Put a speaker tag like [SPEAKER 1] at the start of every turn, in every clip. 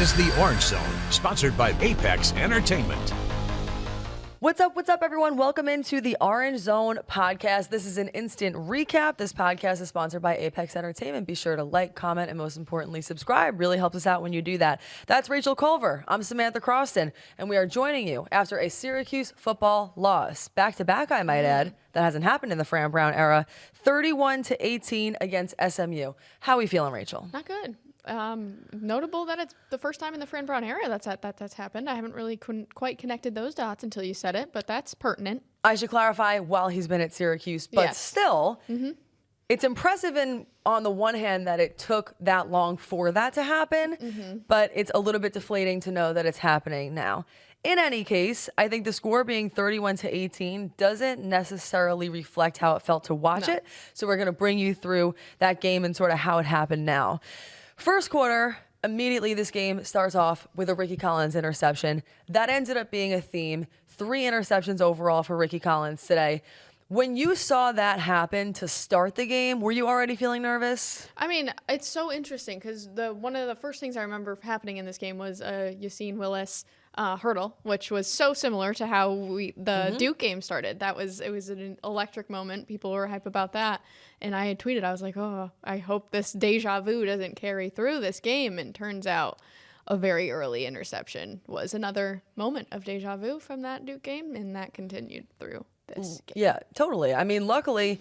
[SPEAKER 1] is the Orange Zone, sponsored by Apex Entertainment.
[SPEAKER 2] What's up, everyone? Welcome into the Orange Zone podcast. This is an instant recap. This podcast is sponsored by Apex Entertainment. Be sure to like, comment, and most importantly, subscribe. Really helps us out when you do that. That's Rachel Culver. I'm Samantha Croston, and we are joining you after a Syracuse football loss. Back-to-back, I might add. That hasn't happened in the Fran Brown era. 31-18 against SMU. How are we feeling, Rachel?
[SPEAKER 3] Not good. Notable that it's the first time in the Fran Brown era that's happened. I haven't really quite connected those dots until you said it, but that's pertinent.
[SPEAKER 2] I should clarify, while he's been at Syracuse, but
[SPEAKER 3] Yes.
[SPEAKER 2] still, it's impressive on the one hand that it took that long for that to happen, but it's a little bit deflating to know that it's happening now. In any case, I think the score being 31-18 doesn't necessarily reflect how it felt to watch it. So we're going to bring you through that game and sort of how it happened now. First quarter, immediately this game starts off with a Rickie Collins interception. That ended up being a theme. 3 interceptions overall for Rickie Collins today. When you saw that happen to start the game, were you already feeling nervous?
[SPEAKER 3] I mean, it's so interesting because one of the first things I remember happening in this game was Yassine Willis hurdle, which was so similar to how the Duke game started. It was an electric moment. People were hype about that. And I had tweeted, I was like, oh, I hope this deja vu doesn't carry through this game. And turns out a very early interception was another moment of deja vu from that Duke game, and that continued through this game.
[SPEAKER 2] Yeah, totally. I mean, luckily,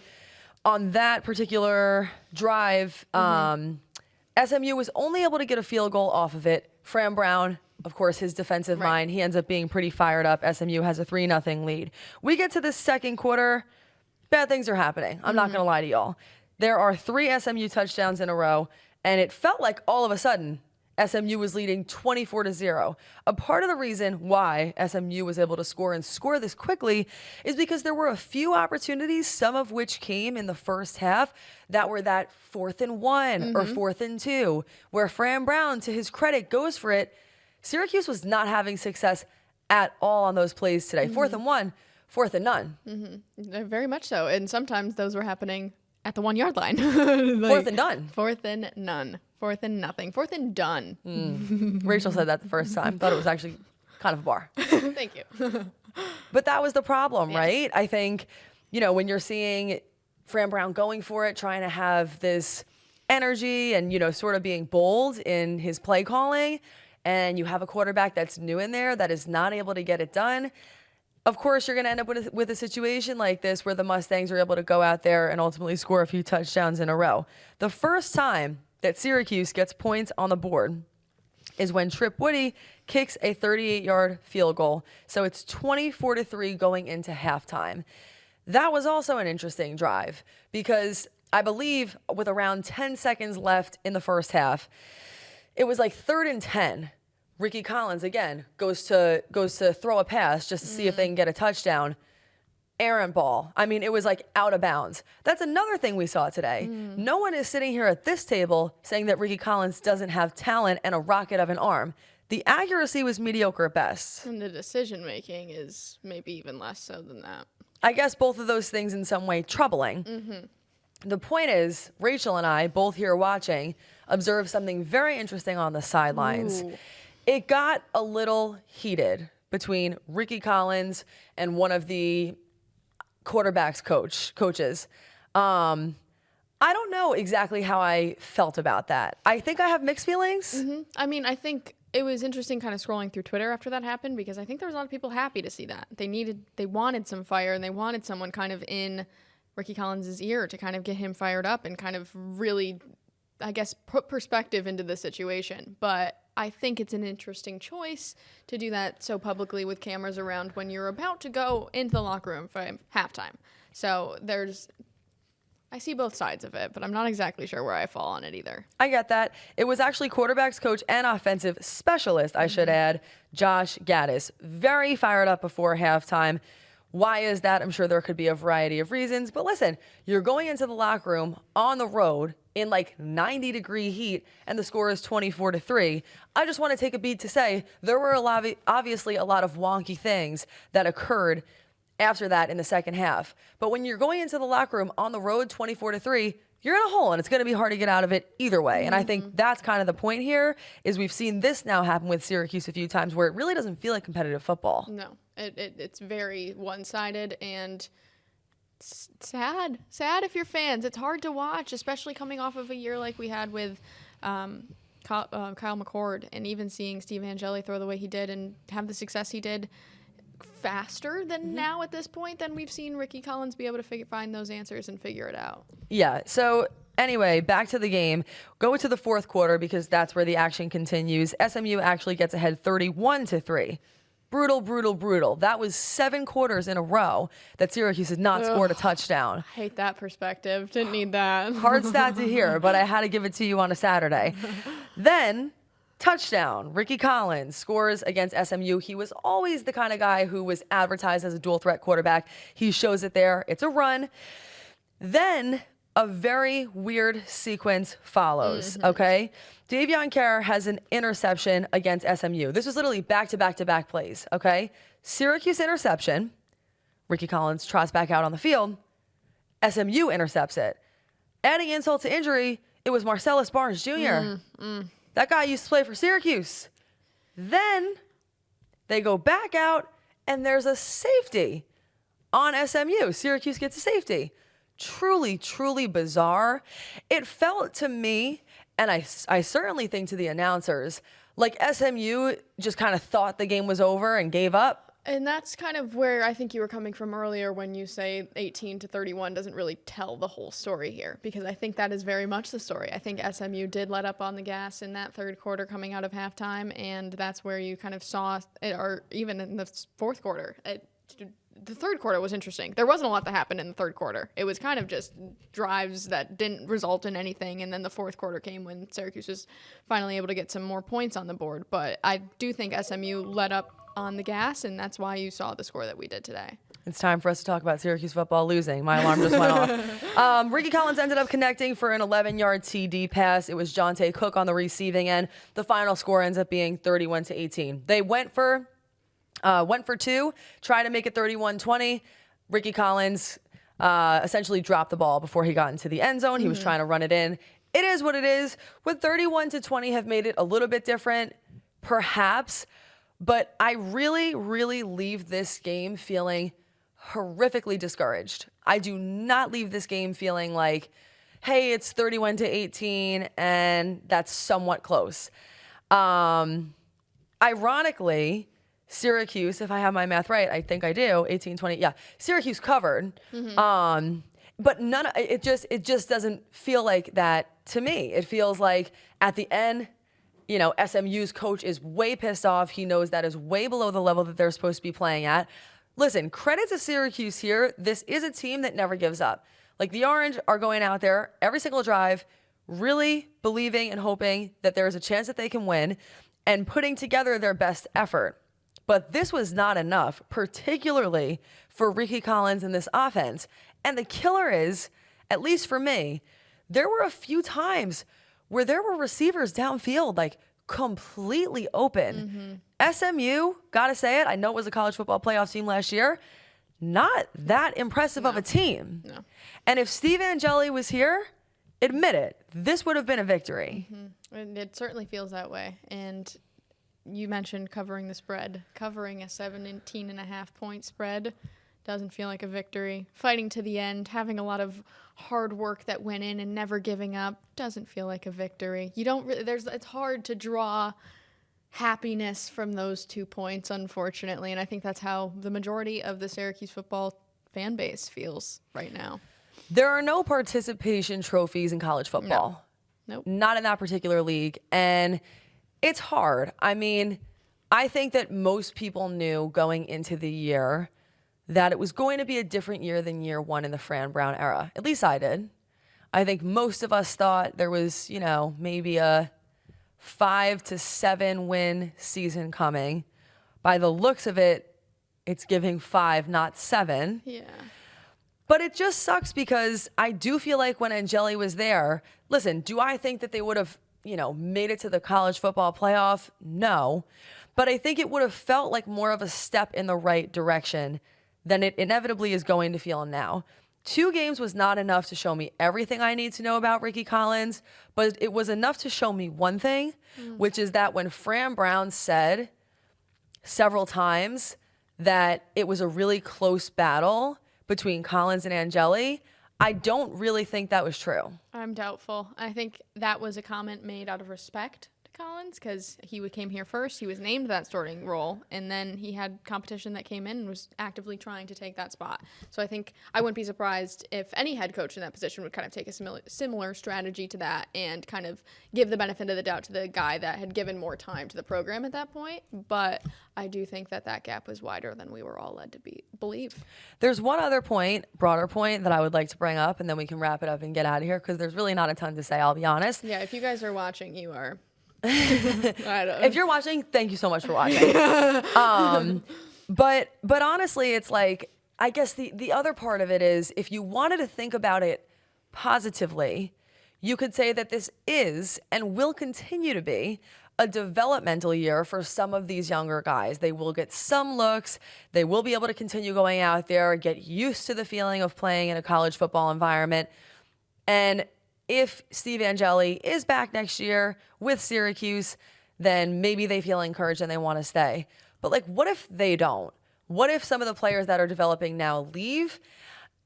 [SPEAKER 2] on that particular drive, SMU was only able to get a field goal off of it. Fran Brown, of course, his defensive mind, he ends up being pretty fired up. SMU has a 3-0 lead. We get to the second quarter. Bad things are happening. I'm not going to lie to y'all. There are 3 SMU touchdowns in a row, and it felt like all of a sudden SMU was leading 24-0. A part of the reason why SMU was able to score this quickly is because there were a few opportunities, some of which came in the first half, that were that 4th and 1 or 4th and 2, where Fran Brown, to his credit, goes for it. Syracuse was not having success at all on those plays today. 4th and 1, 4th and none.
[SPEAKER 3] Very much so. And sometimes those were happening at the 1-yard line.
[SPEAKER 2] 4th and done.
[SPEAKER 3] 4th and none. 4th and nothing. 4th and done.
[SPEAKER 2] Rachel said that the first time. Thought it was actually kind of a bar.
[SPEAKER 3] Thank you.
[SPEAKER 2] But that was the problem, right? I think, when you're seeing Fran Brown going for it, trying to have this energy and, sort of being bold in his play calling, and you have a quarterback that's new in there that is not able to get it done, of course, you're going to end up with a situation like this where the Mustangs are able to go out there and ultimately score a few touchdowns in a row. The first time that Syracuse gets points on the board is when Trip Woody kicks a 38-yard field goal. So it's 24-3 going into halftime. That was also an interesting drive because I believe with around 10 seconds left in the first half, it was like 3rd and 10. Rickie Collins, again, goes to throw a pass just to see if they can get a touchdown. Errant ball. I mean, it was like out of bounds. That's another thing we saw today. No one is sitting here at this table saying that Rickie Collins doesn't have talent and a rocket of an arm. The accuracy was mediocre at best.
[SPEAKER 3] And the decision-making is maybe even less so than that.
[SPEAKER 2] I guess both of those things in some way troubling. The point is, Rachel and I, both here watching, observed something very interesting on the sidelines. It got a little heated between Rickie Collins and one of the quarterback's coaches. I don't know exactly how I felt about that. I think I have mixed feelings.
[SPEAKER 3] I mean, I think it was interesting kind of scrolling through Twitter after that happened because I think there was a lot of people happy to see that. They wanted some fire and they wanted someone kind of in Rickie Collins' ear to kind of get him fired up and kind of really, I guess, put perspective into the situation. But I think it's an interesting choice to do that so publicly with cameras around when you're about to go into the locker room for halftime. So I see both sides of it, but I'm not exactly sure where I fall on it either.
[SPEAKER 2] I get that. It was actually quarterback's coach and offensive specialist, I should add, Josh Gaddis. Very fired up before halftime. Why is that? I'm sure there could be a variety of reasons. But listen, you're going into the locker room on the road in like 90-degree heat, and the score is 24-3. I just want to take a beat to say there were obviously a lot of wonky things that occurred after that in the second half. But when you're going into the locker room on the road 24-3, you're in a hole, and it's going to be hard to get out of it either way. And I think that's kind of the point here, is we've seen this now happen with Syracuse a few times where it really doesn't feel like competitive football.
[SPEAKER 3] No, it's very one-sided and sad. Sad if you're fans. It's hard to watch, especially coming off of a year like we had with Kyle McCord, and even seeing Steve Angeli throw the way he did and have the success he did faster than now at this point than we've seen Rickie Collins be able to find those answers and figure it out.
[SPEAKER 2] Yeah. So anyway, back to the game. Go to the fourth quarter because that's where the action continues. SMU actually gets ahead 31-3. Brutal, brutal, brutal. That was 7 quarters in a row that Syracuse has not scored a touchdown.
[SPEAKER 3] I hate that perspective. Didn't need that.
[SPEAKER 2] Hard stat to hear, but I had to give it to you on a Saturday. Then, touchdown. Rickie Collins scores against SMU. He was always the kind of guy who was advertised as a dual threat quarterback. He shows it there. It's a run. Then a very weird sequence follows, okay? Davion Kerr has an interception against SMU. This was literally back-to-back-to-back plays, okay? Syracuse interception. Rickie Collins trots back out on the field. SMU intercepts it. Adding insult to injury, it was Marcellus Barnes Jr. That guy used to play for Syracuse. Then they go back out, and there's a safety on SMU. Syracuse gets a safety. Truly, truly bizarre. It felt to me, and I certainly think to the announcers, like SMU just kind of thought the game was over and gave up.
[SPEAKER 3] And that's kind of where I think you were coming from earlier when you say 18-31 doesn't really tell the whole story here, because I think that is very much the story. I think SMU did let up on the gas in that third quarter coming out of halftime, and that's where you kind of saw it, or even in the fourth quarter. The third quarter was interesting. There wasn't a lot that happened in the third quarter. It was kind of just drives that didn't result in anything, and then the fourth quarter came when Syracuse was finally able to get some more points on the board. But I do think SMU let up on the gas, and that's why you saw the score that we did today.
[SPEAKER 2] It's time for us to talk about Syracuse football losing. My alarm just went off. Rickie Collins ended up connecting for an 11-yard TD pass. It was Jonte Cook on the receiving end. The final score ends up being 31-18. They went for 2, tried to make it 31-20. Rickie Collins essentially dropped the ball before he got into the end zone. He was trying to run it in. It is what it is. Would 31-20 have made it a little bit different? Perhaps. But I really, really leave this game feeling horrifically discouraged. I do not leave this game feeling like, hey, it's 31-18 and that's somewhat close. Ironically, Syracuse, if I have my math right, I think I do, 18-20, yeah, Syracuse covered. But it just doesn't feel like that to me. It feels like at the end, you know, SMU's coach is way pissed off. He knows that is way below the level that they're supposed to be playing at. Listen, credit to Syracuse here. This is a team that never gives up. Like, the Orange are going out there every single drive, really believing and hoping that there is a chance that they can win and putting together their best effort. But this was not enough, particularly for Rickie Collins in this offense. And the killer is, at least for me, there were a few times where there were receivers downfield, like completely open. SMU, gotta say it, I know it was a college football playoff team last year, not that impressive of a team. No. And if Steve Angeli was here, admit it, this would have been a victory.
[SPEAKER 3] And it certainly feels that way. And you mentioned covering the spread. Covering a 17.5-point spread doesn't feel like a victory. Fighting to the end, having a lot of hard work that went in and never giving up doesn't feel like a victory. You don't really, it's hard to draw happiness from those 2 points, unfortunately, and I think that's how the majority of the Syracuse football fan base feels right now.
[SPEAKER 2] There are no participation trophies in college football.
[SPEAKER 3] Nope.
[SPEAKER 2] Not in that particular league, and it's hard. I mean, I think that most people knew going into the year that it was going to be a different year than year one in the Fran Brown era. At least I did. I think most of us thought there was, you know, maybe a 5 to 7 win season coming. By the looks of it, it's giving 5, not 7.
[SPEAKER 3] Yeah.
[SPEAKER 2] But it just sucks because I do feel like when Angeli was there, listen, do I think that they would have, you know, made it to the college football playoff? No. But I think it would have felt like more of a step in the right direction than it inevitably is going to feel now. 2 games was not enough to show me everything I need to know about Rickie Collins, but it was enough to show me one thing, which is that when Fran Brown said several times that it was a really close battle between Collins and Angeli, I don't really think that was true.
[SPEAKER 3] I'm doubtful. I think that was a comment made out of respect to Collins because he came here first. He was named that starting role, and then he had competition that came in and was actively trying to take that spot. So I think I wouldn't be surprised if any head coach in that position would kind of take a similar strategy to that and kind of give the benefit of the doubt to the guy that had given more time to the program at that point. But I do think that gap was wider than we were all led to believe.
[SPEAKER 2] There's one other point, broader point, that I would like to bring up, and then we can wrap it up and get out of here because there's really not a ton to say, I'll be honest.
[SPEAKER 3] Yeah, if you guys are watching, you are.
[SPEAKER 2] If you're watching, thank you so much for watching. But honestly, it's like, I guess the other part of it is if you wanted to think about it positively, you could say that this is and will continue to be a developmental year for some of these younger guys. They will get some looks. They will be able to continue going out there, get used to the feeling of playing in a college football environment. And if Steve Angeli is back next year with Syracuse, then maybe they feel encouraged and they want to stay. But like, what if they don't? What if some of the players that are developing now leave?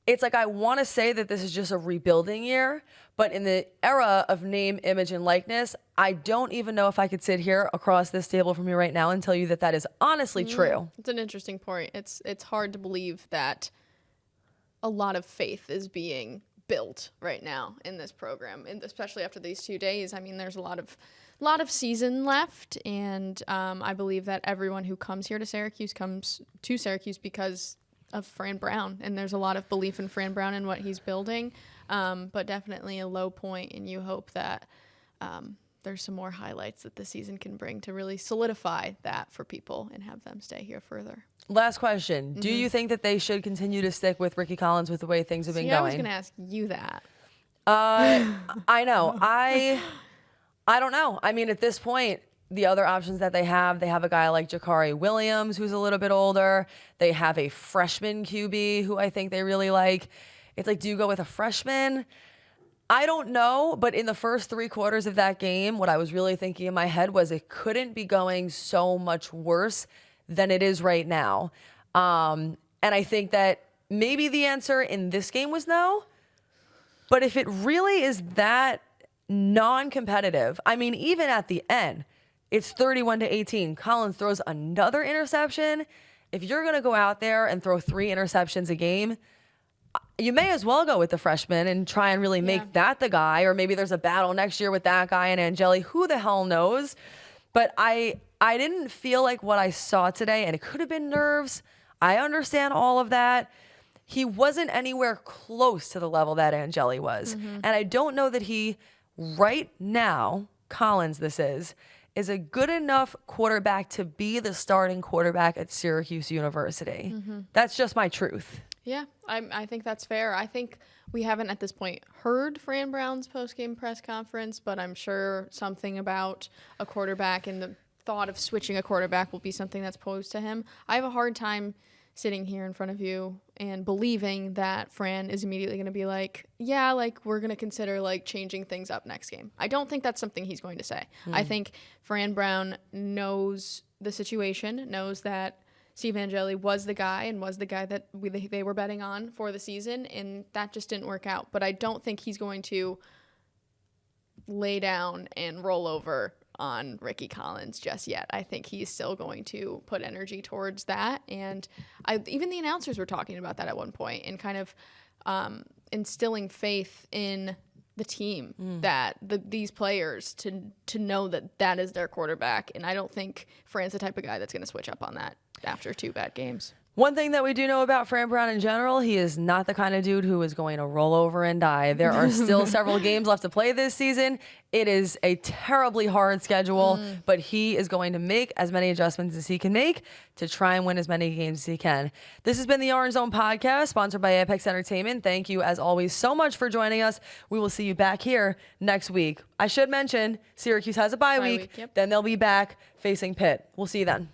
[SPEAKER 2] It's like, I want to say that this is just a rebuilding year, but in the era of name, image, and likeness, I don't even know if I could sit here across this table from you right now and tell you that that is honestly true.
[SPEAKER 3] It's an interesting point. It's hard to believe that a lot of faith is being built right now in this program, and especially after these 2 days. I mean, there's a lot of season left, and I believe that everyone who comes here to Syracuse comes to Syracuse because of Fran Brown, and there's a lot of belief in Fran Brown and what he's building, but definitely a low point, and you hope that there's some more highlights that the season can bring to really solidify that for people and have them stay here further.
[SPEAKER 2] Last question. Do you think that they should continue to stick with Rickie Collins with the way things have been going?
[SPEAKER 3] I was going to ask you that.
[SPEAKER 2] I know. I don't know. I mean, at this point, the other options that they have a guy like Jakari Williams, who's a little bit older. They have a freshman QB who I think they really like. It's like, do you go with a freshman? I don't know, but in the first 3 quarters of that game, what I was really thinking in my head was it couldn't be going so much worse than it is right now. And I think that maybe the answer in this game was no, but if it really is that non-competitive, I mean, even at the end, it's 31-18. Collins throws another interception. If you're going to go out there and throw 3 interceptions a game, you may as well go with the freshman and try and really make that the guy, or maybe there's a battle next year with that guy and Angeli. Who the hell knows? But I didn't feel like what I saw today, and it could have been nerves. I understand all of that. He wasn't anywhere close to the level that Angeli was. And I don't know that he, right now, Collins this is a good enough quarterback to be the starting quarterback at Syracuse University. That's just my truth.
[SPEAKER 3] Yeah, I think that's fair. I think we haven't at this point heard Fran Brown's post-game press conference, but I'm sure something about a quarterback and the thought of switching a quarterback will be something that's posed to him. I have a hard time sitting here in front of you and believing that Fran is immediately going to be like, yeah, like we're going to consider like changing things up next game. I don't think that's something he's going to say. I think Fran Brown knows the situation, knows that Steve Angeli was the guy and was the guy that they were betting on for the season, and that just didn't work out. But I don't think he's going to lay down and roll over on Rickie Collins just yet. I think he's still going to put energy towards that. And even the announcers were talking about that at one point and kind of instilling faith in the team that these players to know that is their quarterback. And I don't think Fran's the type of guy that's going to switch up on that after 2 bad games.
[SPEAKER 2] One thing that we do know about Fran Brown in general, he is not the kind of dude who is going to roll over and die. There are still several games left to play this season. It is a terribly hard schedule, but he is going to make as many adjustments as he can make to try and win as many games as he can. This has been the Orange Zone Podcast, sponsored by Apex Entertainment. Thank you, as always, so much for joining us. We will see you back here next week. I should mention, Syracuse has a bye week.
[SPEAKER 3] Yep.
[SPEAKER 2] Then they'll be back facing Pitt. We'll see you then.